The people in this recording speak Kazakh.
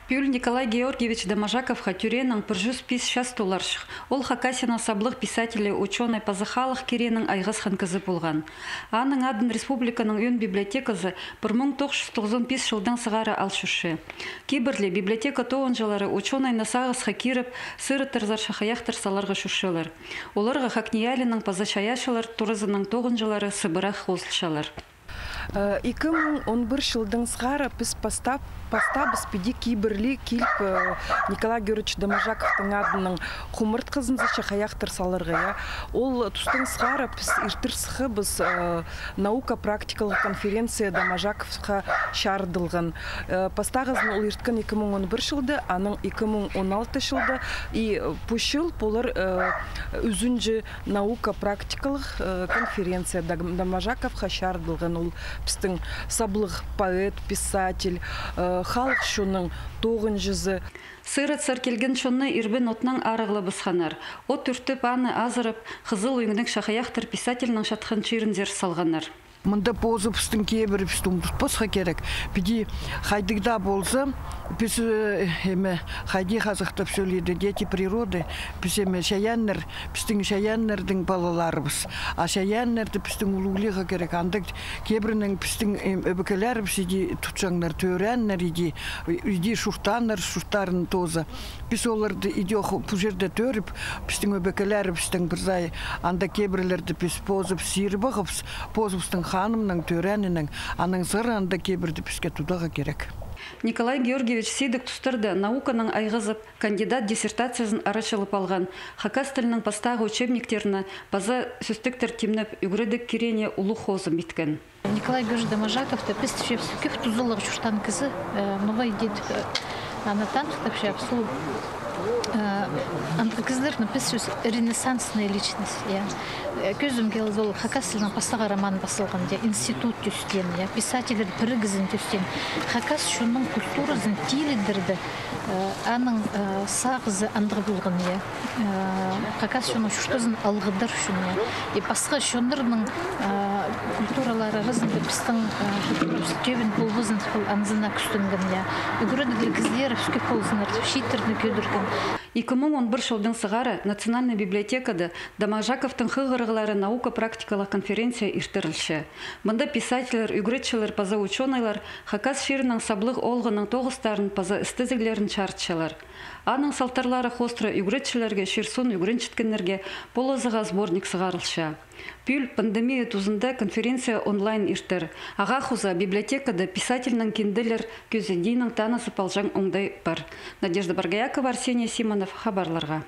Пюль Николай Георгиевич Домажаков хатюренің пыржус пис шас толаршық. Ол хакасина саблық писатели ученый пазахалық керенің айғыз ханкызы болған. Аның адын республиканың өн библиотекасы 1995 жылдан сығары алшушы. Кибірлі библиотека тоғынжалары ученый насағыз хакиріп, сыры тұрзар шахаяқтыр саларға шушылар. Оларға хакниялінің пазашаяшылар турызының тоғынжалары сыбырақ қосылшалар. 2011 жылдың сғары біз постабыз педи кибірлі келіп Николай Георгиевич Домажаковтың адының құмырт қызымызы шақаяқтыр салырға. Ол тұстың сғары біз иртір сықы біз наука-практикалық конференция Домажаковқа шардылған. Постағызын ол ирткен 2011 жылды, аның 2016 жылды. И пұшыл болыр үзінжі наука-практикалық конференция Домажаковқа шардылған. Ол біздің саблық поэт, писатель, халық шуның тоғын жүзі. Сыры цар келген шонны ирбен отнан арығлы бысханар. О түртіп аны азырып, қызыл үйіңдің шақаяқтыр писательның шатқан чирін зер салғанар. Мында позы пістің кейбір пістің тұтпасқа керек. Біде қайдығда болса, біз қайды қазақтап сөйлейді, дети природы, біз шаяннер, пістің шаяннердің балаларыбыз. А шаяннерді пістің ұлығылыға керек. Андық кейбірінің пістің өбікелер бізді тұтсаңнар, төрәннер, иди шұртаннар, шұрттарын тозы. Біз оларды иди бұл жерде төріп, пістің өбікелер біздің бірзай, анда кейбірлерді біз позып, сирі бағып, позыпстың ханымның, төрәнінің, аның зыранда кейбірді бізге тудаға керек. Николай Георгиевич Сидік тұстырды науканың айғызып, кандидат диссертациясын арашылып алған. Хакас тілінің пастағы учебниктеріні база сөстіктер темніп, үгірідік керене ұлы хозым біткен. Николай Георгиевич Домажаков пістішеп сөкіп тұзылығы жұштан кізі новай дед анатанық тапшап сұл Кыздырны писус ренессансная личность. Көзім келді ол Хакас тілінің пастаға роман басылған, институт түстен, писателер бірігізін түстен. Хакас шының культурызын тилідірді, аның сағызы андығы болған. Хакас шының шүштізін алғыдар шыны. Басқа шындырның культуралары рызынды пістің төбін болғызын аңзына күстінген. Үгіріді кіздері үске болғызыныр, шейтерді көдірген. 2011 жылдың сығары Национальный библиотекада Домажаковтың хығырғылары наука-практикалық конференция иртірілші. Мұнда писателер, үгіретшілер, паза ученыйлар Хакас шерінің саблық олғының тоғыстарын паза істізіглерін чартшылар. Аның салтарлары хостры үгіретшілерге, шерсун үгіренчіткенлерге полозыға сборник сығарылшы. Пюль пандемия тузында конференция онлайн иртір. Аға хуза библиотекада писательның кенделер көзіндейінің танысы палжаң оңдай бар. Надежда Баргаякова, Арсения Симонов, хабарларға.